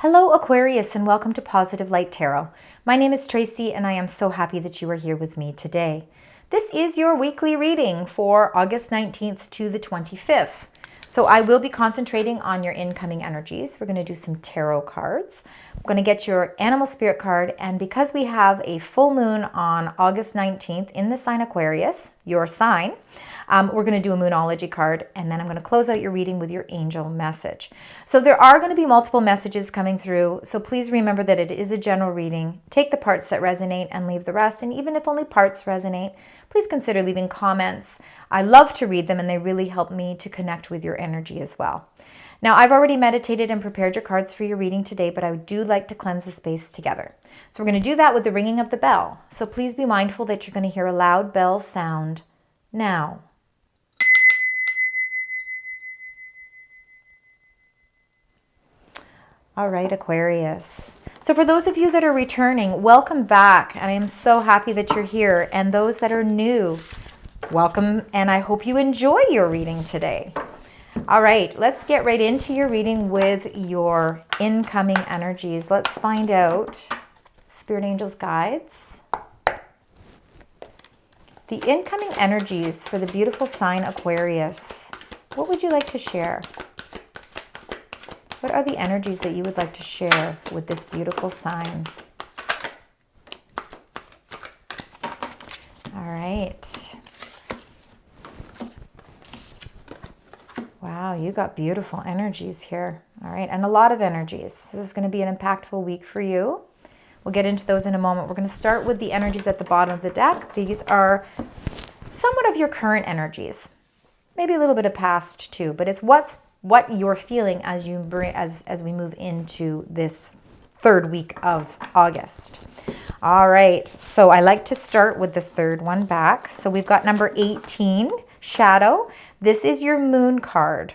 Hello Aquarius and welcome to Positive Light Tarot. My name is Tracy and I am so happy that you are here with me today. This is your weekly reading for August 19th to the 25th. So I will be concentrating on your incoming energies. We're going to do some tarot cards. I'm going to get your animal spirit card, and because we have a full moon on August 19th in the sign Aquarius, your sign, we're going to do a Moonology card, and then I'm going to close out your reading with your angel message. So there are going to be multiple messages coming through, so please remember that it is a general reading. Take the parts that resonate and leave the rest, and even if only parts resonate, please consider leaving comments. I love to read them, and they really help me to connect with your energy as well. Now, I've already meditated and prepared your cards for your reading today, but I do like to cleanse the space together. So we're going to do that with the ringing of the bell. So please be mindful that you're going to hear a loud bell sound now. All right, Aquarius. So for those of you that are returning, welcome back. I am so happy that you're here. And those that are new, welcome. And I hope you enjoy your reading today. All right, let's get right into your reading with your incoming energies. Let's find out Spirit Angels guides. The incoming energies for the beautiful sign Aquarius. What would you like to share? What are the energies that you would like to share with this beautiful sign? All right. Wow, you got beautiful energies here. All right, and a lot of energies. This is going to be an impactful week for you. We'll get into those in a moment. We're going to start with the energies at the bottom of the deck. These are somewhat of your current energies. Maybe a little bit of past too, but it's what you're feeling as we move into this third week of August. All right, so I like to start with the third one back. So we've got number 18, Shadow. This is your moon card.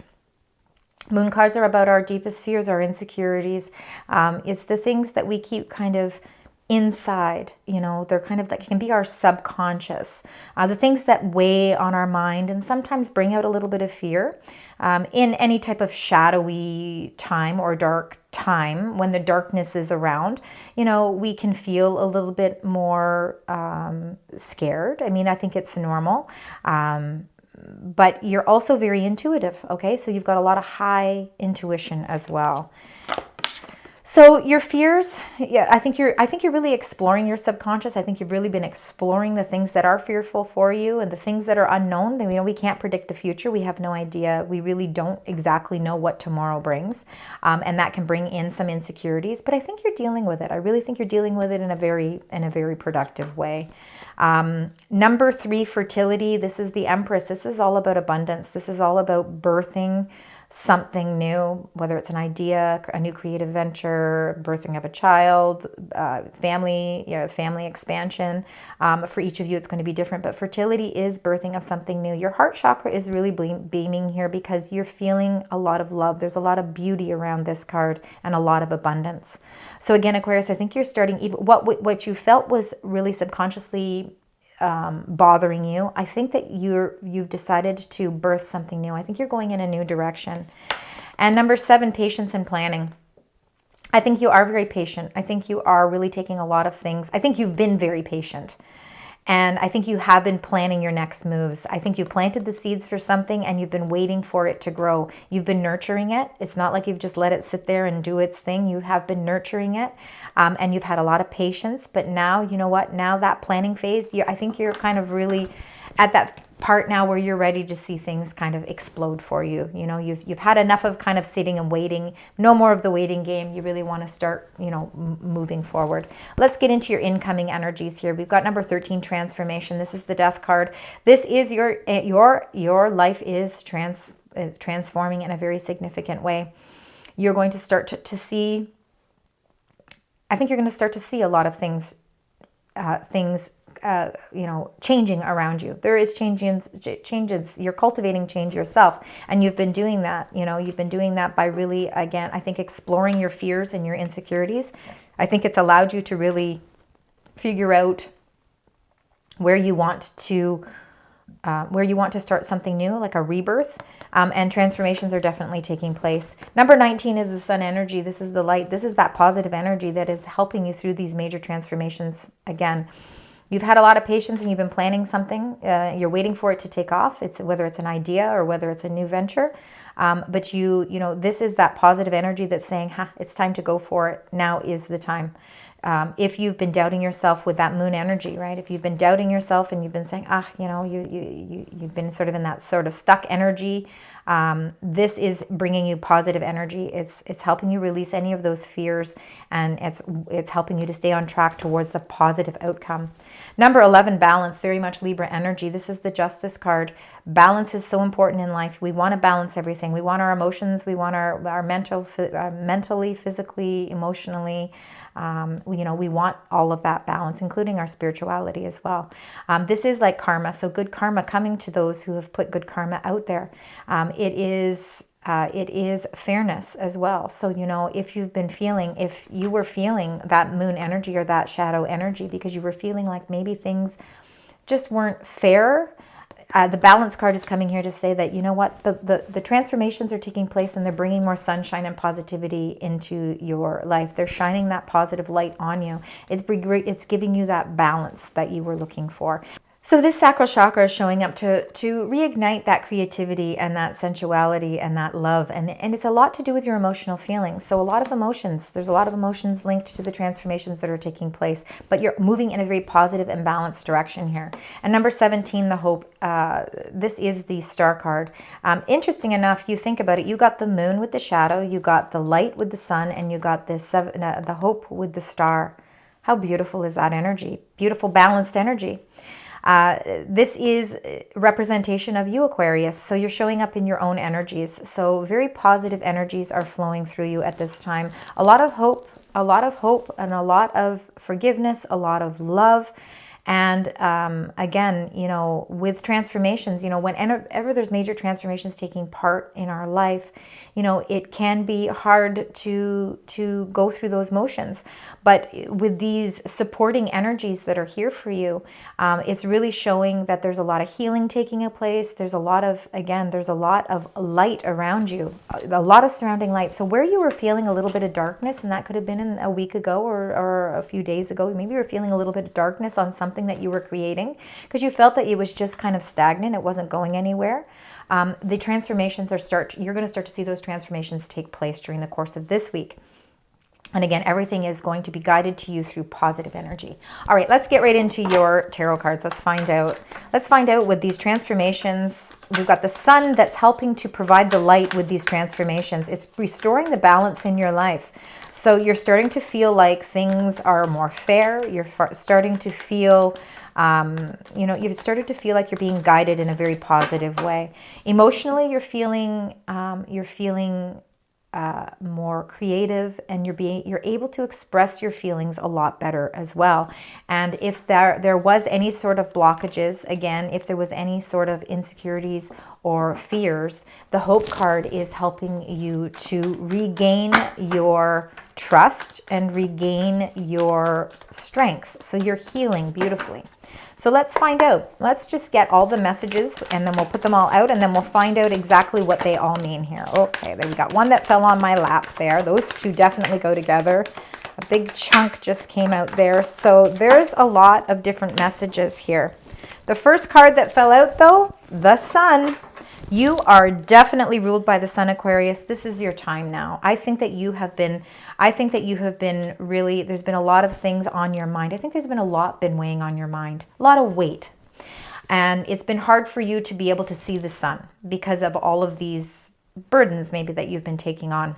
Moon cards are about our deepest fears, our insecurities. It's the things that we keep kind of inside, you know, they're kind of like, can be our subconscious, the things that weigh on our mind and sometimes bring out a little bit of fear. In any type of shadowy time or dark time, when the darkness is around, you know, we can feel a little bit more scared. I mean, I think it's normal. But you're also very intuitive, okay? So you've got a lot of high intuition as well. So your fears, yeah, I think you're really exploring your subconscious. I think you've really been exploring the things that are fearful for you and the things that are unknown. You know, we can't predict the future. We have no idea. We really don't exactly know what tomorrow brings, and that can bring in some insecurities. But I think you're dealing with it. I really think you're dealing with it in a very productive way. Number 3, fertility. This is the Empress. This is all about abundance. This is all about birthing something new, whether it's an idea, a new creative venture, birthing of a child, family expansion. For each of you, it's going to be different, but fertility is birthing of something new. Your heart chakra is really beaming here because you're feeling a lot of love. There's a lot of beauty around this card and a lot of abundance. So again, Aquarius, I think you're starting, even what you felt was really subconsciously bothering you. I think that you've decided to birth something new. I think you're going in a new direction. And number 7, patience and planning. I think you are very patient. I think you are really taking a lot of things. I think you've been very patient. And I think you have been planning your next moves. I think you planted the seeds for something and you've been waiting for it to grow. You've been nurturing it. It's not like you've just let it sit there and do its thing. You have been nurturing it, and you've had a lot of patience. But now, you know what? Now that planning phase, I think you're kind of really at that part now where you're ready to see things kind of explode for you. You know, you've had enough of kind of sitting and waiting. No more of the waiting game. You really want to start, you know, moving forward. Let's get into your incoming energies here. We've got number 13, transformation. This is the Death card. This is your life is transforming in a very significant way. You're going to start to see, I think you're going to start to see a lot of things you know, changing around you. There is changes. You're cultivating change yourself, and you've been doing that. You know, you've been doing that by really, again, I think exploring your fears and your insecurities. I think it's allowed you to really figure out where you want to where you want to start something new, like a rebirth, and transformations are definitely taking place. Number 19 is the sun energy. This is the light. This is that positive energy that is helping you through these major transformations. Again, you've had a lot of patience and you've been planning something. You're waiting for it to take off. It's whether it's an idea or whether it's a new venture. But you know, this is that positive energy that's saying, it's time to go for it. Now is the time. If you've been doubting yourself with that moon energy, right? If you've been doubting yourself and you've been saying, you know, you've been sort of in that sort of stuck energy, this is bringing you positive energy. It's helping you release any of those fears, and it's helping you to stay on track towards a positive outcome. Number 11, balance, very much Libra energy. This is the Justice card. Balance is so important in life. We want to balance everything. We want our emotions. We want our mentally, physically, emotionally. You know, we want all of that balance, including our spirituality as well. This is like karma. So good karma coming to those who have put good karma out there. It is fairness as well. So, you know, if you were feeling that moon energy or that shadow energy because you were feeling like maybe things just weren't fair, the balance card is coming here to say that, you know what, the transformations are taking place and they're bringing more sunshine and positivity into your life. They're shining that positive light on you. It's giving you that balance that you were looking for. So this sacral chakra is showing up to reignite that creativity and that sensuality and that love. And it's a lot to do with your emotional feelings. So a lot of emotions, there's a lot of emotions linked to the transformations that are taking place, but you're moving in a very positive and balanced direction here. And number 17, the hope, this is the star card. Interesting enough, you think about it, you got the moon with the shadow, you got the light with the sun, and you got the hope with the star. How beautiful is that energy? Beautiful, balanced energy. This is representation of you, Aquarius. So you're showing up in your own energies. So very positive energies are flowing through you at this time. A lot of hope, and a lot of forgiveness, a lot of love. And again, you know, with transformations, you know, whenever there's major transformations taking part in our life, you know, it can be hard to go through those motions. But with these supporting energies that are here for you, it's really showing that there's a lot of healing taking place. There's a lot of light around you, a lot of surrounding light. So where you were feeling a little bit of darkness, and that could have been in a week ago or a few days ago, maybe you were feeling a little bit of darkness on something that you were creating because you felt that it was just kind of stagnant. It wasn't going anywhere. The transformations you're going to start to see those transformations take place during the course of this week. And again, everything is going to be guided to you through positive energy. All right, let's get right into your tarot cards. Let's find out with these transformations. We've got the sun that's helping to provide the light with these transformations. It's restoring the balance in your life. So you're starting to feel like things are more fair. You're starting to feel you've started to feel like you're being guided in a very positive way. Emotionally, you're feeling more creative, and you're able to express your feelings a lot better as well. And if there was any sort of blockages, again, if there was any sort of insecurities or fears, the hope card is helping you to regain your trust and regain your strength. So you're healing beautifully. So let's find out. Let's just get all the messages and then we'll put them all out and then we'll find out exactly what they all mean here. Okay, there we got one that fell on my lap there. Those two definitely go together. A big chunk just came out there. So there's a lot of different messages here. The first card that fell out though, the sun. You are definitely ruled by the sun, Aquarius. This is your time now. I think that you have been really, there's been a lot of things on your mind. I think there's been a lot been weighing on your mind, a lot of weight. And it's been hard for you to be able to see the sun because of all of these burdens maybe that you've been taking on.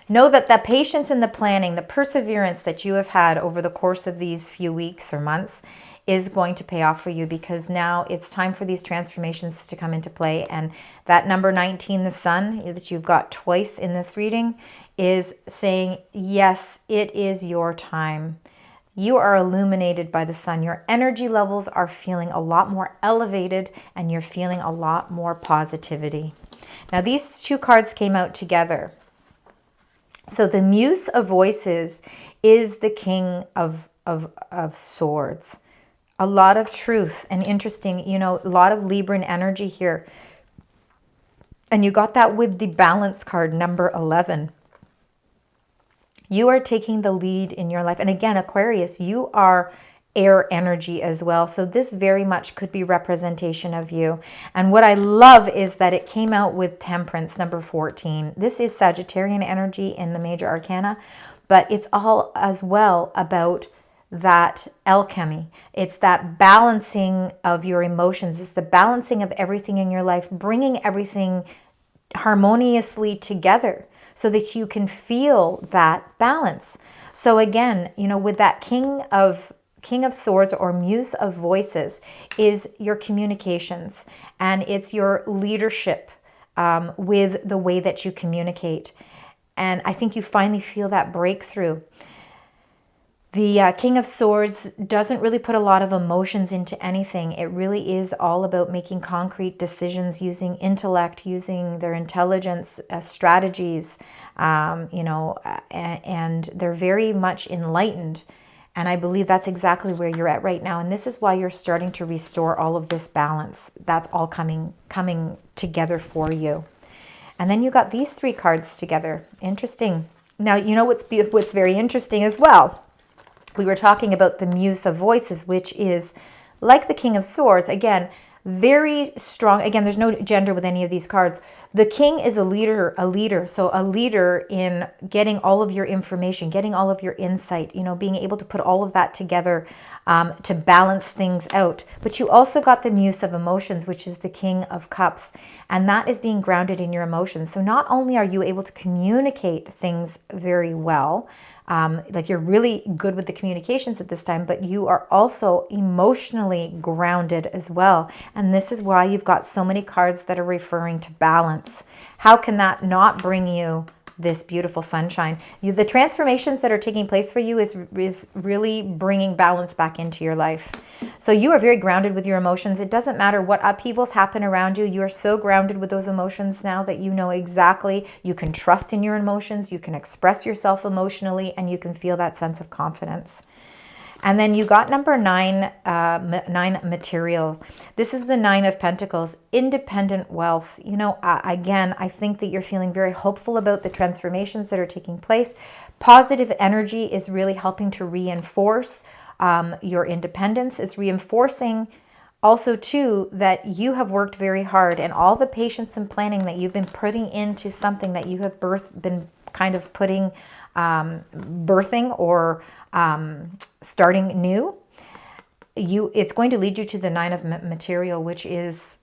Know that the patience and the planning, the perseverance that you have had over the course of these few weeks or months is going to pay off for you, because now it's time for these transformations to come into play. And that number 19, the sun, that you've got twice in this reading, is saying, yes, it is your time. You are illuminated by the sun. Your energy levels are feeling a lot more elevated and you're feeling a lot more positivity. Now these two cards came out together. So the Muse of Voices is the King of Swords. A lot of truth and interesting, you know, a lot of Libran energy here. And you got that with the balance card, number 11. You are taking the lead in your life. And again, Aquarius, you are air energy as well. So this very much could be representation of you. And what I love is that it came out with Temperance, number 14. This is Sagittarian energy in the major arcana, but it's all as well about that alchemy. It's that balancing of your emotions. It's the balancing of everything in your life, bringing everything harmoniously together so that you can feel that balance. So again, you know, with that King of Swords or Muse of Voices is your communications, and it's your leadership with the way that you communicate. And I think you finally feel that breakthrough. The King of Swords doesn't really put a lot of emotions into anything. It really is all about making concrete decisions, using intellect, using their intelligence, strategies, you know, and they're very much enlightened. And I believe that's exactly where you're at right now. And this is why you're starting to restore all of this balance. That's all coming together for you. And then you got these three cards together. Interesting. Now, you know what's very interesting as well. We were talking about the Muse of Voices, which is like the King of Swords. Again, very strong. Again, there's no gender with any of these cards. The King is a leader. So a leader in getting all of your information, getting all of your insight, you know, being able to put all of that together to balance things out. But you also got the Muse of Emotions, which is the King of Cups. And that is being grounded in your emotions. So not only are you able to communicate things very well, like you're really good with the communications at this time, but you are also emotionally grounded as well. And this is why you've got so many cards that are referring to balance. How can that not bring you this beautiful sunshine? The transformations that are taking place for you is really bringing balance back into your life. So you are very grounded with your emotions. It doesn't matter what upheavals happen around you. You are so grounded with those emotions now that you know exactly, you can trust in your emotions, you can express yourself emotionally, and you can feel that sense of confidence. And then you got number 9, 9 material. This is the 9 of Pentacles, independent wealth. You know, again, I think that you're feeling very hopeful about the transformations that are taking place. Positive energy is really helping to reinforce your independence. It's reinforcing also too that you have worked very hard, and all the patience and planning that you've been putting into something that you have been kind of putting birthing or starting new, it's going to lead you to the 9 of material, which is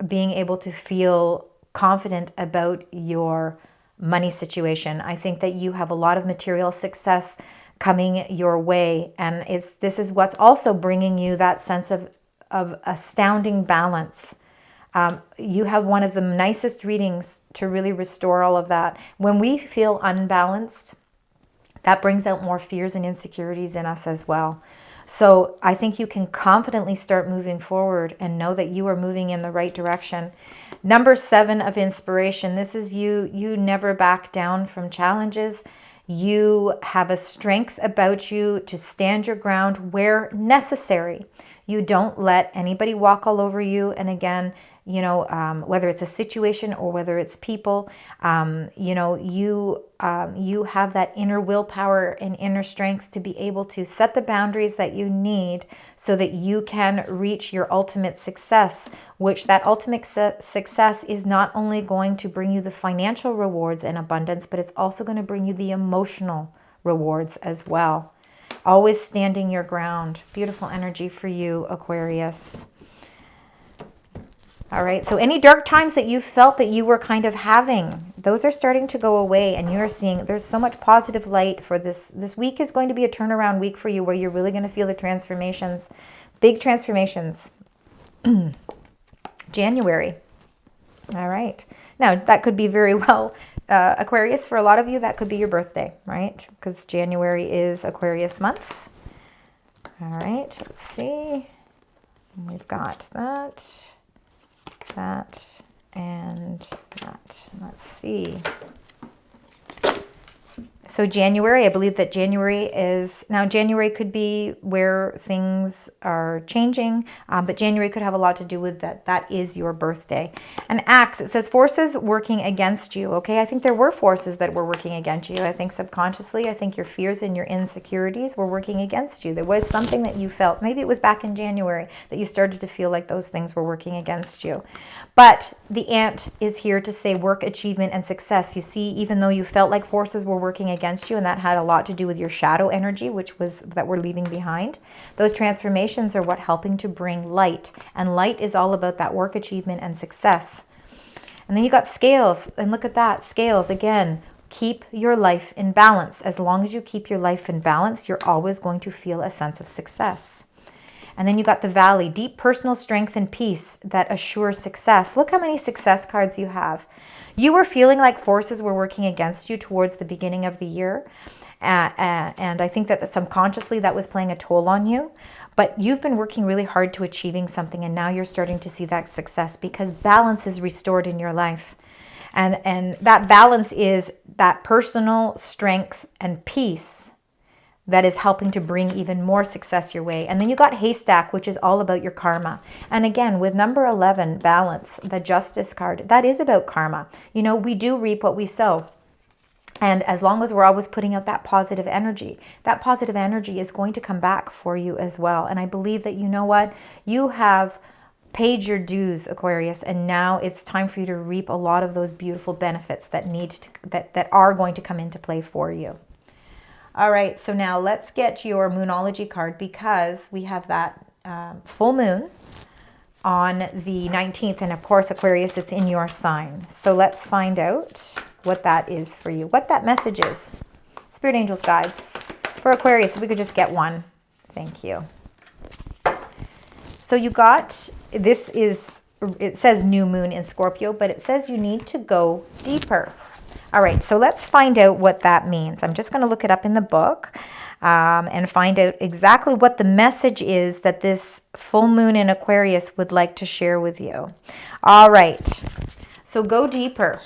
being able to feel confident about your money situation. I think that you have a lot of material success coming your way, and this is what's also bringing you that sense of astounding balance. You have one of the nicest readings to really restore all of that. When we feel unbalanced, that brings out more fears and insecurities in us as well. So I think you can confidently start moving forward and know that you are moving in the right direction. Number 7 of inspiration. This is you. You never back down from challenges. You have a strength about you to stand your ground where necessary. You don't let anybody walk all over you. And again, you know, whether it's a situation or whether it's people, you know, you have that inner willpower and inner strength to be able to set the boundaries that you need so that you can reach your ultimate success, which that ultimate success is not only going to bring you the financial rewards and abundance, but it's also going to bring you the emotional rewards as well. Always standing your ground. Beautiful energy for you, Aquarius. All right, so any dark times that you felt that you were kind of having, those are starting to go away, and you're seeing there's so much positive light for this. This week is going to be a turnaround week for you where you're really going to feel the transformations, big transformations. January. All right. Now, that could be very well, Aquarius, for a lot of you, that could be your birthday, right? Because January is Aquarius month. All right, let's see. We've got that. That and that. Let's see. So January, I believe that January is, now January could be where things are changing, but January could have a lot to do with that. That is your birthday. And Axe, it says forces working against you, okay? I think there were forces that were working against you. I think subconsciously, I think your fears and your insecurities were working against you. There was something that you felt, maybe it was back in January, that you started to feel like those things were working against you. But the ant is here to say work, achievement, and success. You see, even though you felt like forces were working against you, and that had a lot to do with your shadow energy, which was that we're leaving behind, those transformations are what helping to bring light. And light is all about that work, achievement, and success. And then you got scales, and look at that, scales again. Keep your life in balance. As long as you keep your life in balance, you're always going to feel a sense of success. And then you got the Valley, deep personal strength and peace that assures success. Look how many success cards you have. You were feeling like forces were working against you towards the beginning of the year. And I think that subconsciously that was playing a toll on you. But you've been working really hard to achieving something, and now you're starting to see that success because balance is restored in your life. And that balance is that personal strength and peace that is helping to bring even more success your way. And then you got Haystack, which is all about your karma. And again, with number 11, balance, the Justice card, that is about karma. You know, we do reap what we sow. And as long as we're always putting out that positive energy is going to come back for you as well. And I believe that, you know what, you have paid your dues, Aquarius, and now it's time for you to reap a lot of those beautiful benefits that that are going to come into play for you. All right, so now let's get your Moonology card, because we have that full moon on the 19th. And of course, Aquarius, it's in your sign. So let's find out what that is for you, what that message is. Spirit angels, guides for Aquarius, if we could just get one. Thank you. So you got, this is, it says new moon in Scorpio, but it says you need to go deeper. All right, so let's find out what that means. I'm just going to look it up in the book and find out exactly what the message is that this full moon in Aquarius would like to share with you. All right, so go deeper.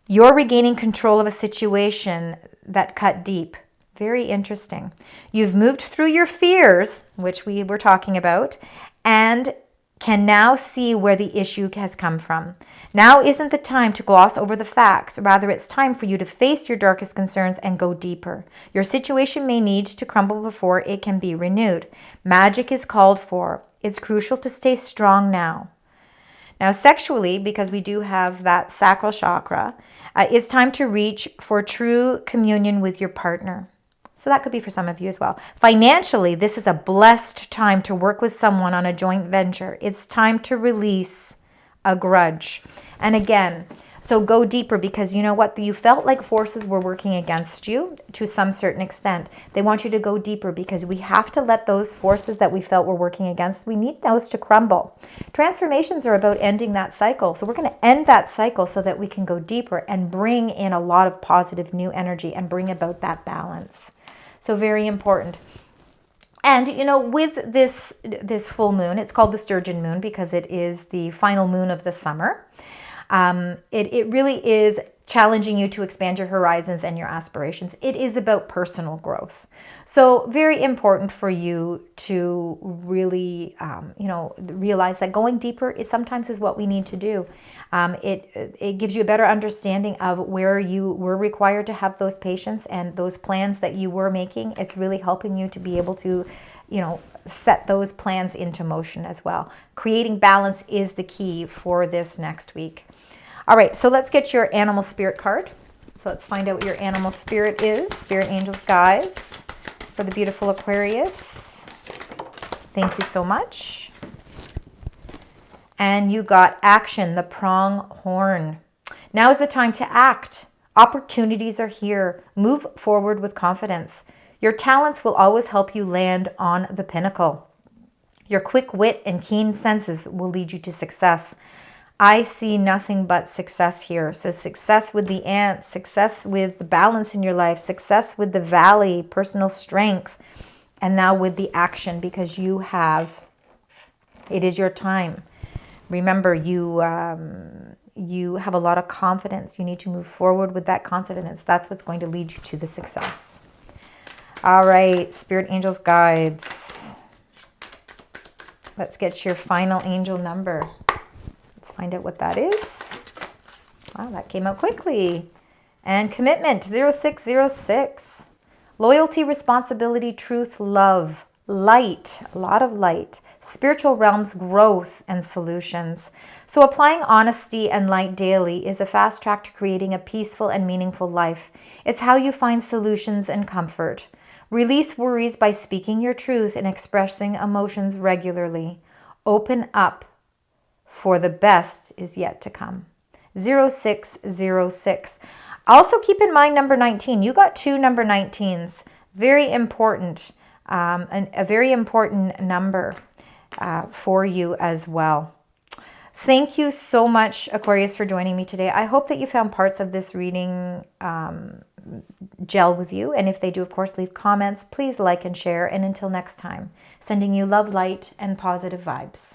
You're regaining control of a situation that cut deep. Very interesting. You've moved through your fears, which we were talking about, and can now see where the issue has come from. Now isn't the time to gloss over the facts. Rather, it's time for you to face your darkest concerns and go deeper. Your situation may need to crumble before it can be renewed. Magic is called for. It's crucial to stay strong now. Now, sexually, because we do have that sacral chakra, it's time to reach for true communion with your partner. So that could be for some of you as well. Financially, this is a blessed time to work with someone on a joint venture. It's time to release a grudge. And again, so go deeper, because you know what? You felt like forces were working against you to some certain extent. They want you to go deeper, because we have to let those forces that we felt were working against, we need those to crumble. Transformations are about ending that cycle. So we're going to end that cycle so that we can go deeper and bring in a lot of positive new energy and bring about that balance. So very important. And, you know, with this full moon, it's called the Sturgeon moon because it is the final moon of the summer. It really is challenging you to expand your horizons and your aspirations. It is about personal growth. So very important for you to really, realize that going deeper is sometimes what we need to do. It gives you a better understanding of where you were required to have those patience and those plans that you were making. It's really helping you to be able to, set those plans into motion as well. Creating balance is the key for this next week. All right, so let's get your animal spirit card. So let's find out what your animal spirit is. Spirit angels, guides for the beautiful Aquarius. Thank you so much. And you got action, the pronghorn. Now is the time to act. Opportunities are here. Move forward with confidence. Your talents will always help you land on the pinnacle. Your quick wit and keen senses will lead you to success. I see nothing but success here. So success with the ant, success with the balance in your life, success with the valley, personal strength, and now with the action, because you have, it is your time. Remember, you you have a lot of confidence. You need to move forward with that confidence. That's what's going to lead you to the success. All right, Spirit Angels, Guides. Let's get your final angel number. Let's find out what that is. Wow, that came out quickly. And commitment, 0606. Loyalty, responsibility, truth, love, light, a lot of light. Spiritual realms, growth, and solutions. So applying honesty and light daily is a fast track to creating a peaceful and meaningful life. It's how you find solutions and comfort. Release worries by speaking your truth and expressing emotions regularly. Open up, for the best is yet to come. 0606. Also keep in mind number 19. You got 2 number 19s. Very important. A very important number for you as well. Thank you so much, Aquarius, for joining me today. I hope that you found parts of this reading gel with you. And if they do, of course, leave comments. Please like and share. And until next time, sending you love, light, and positive vibes.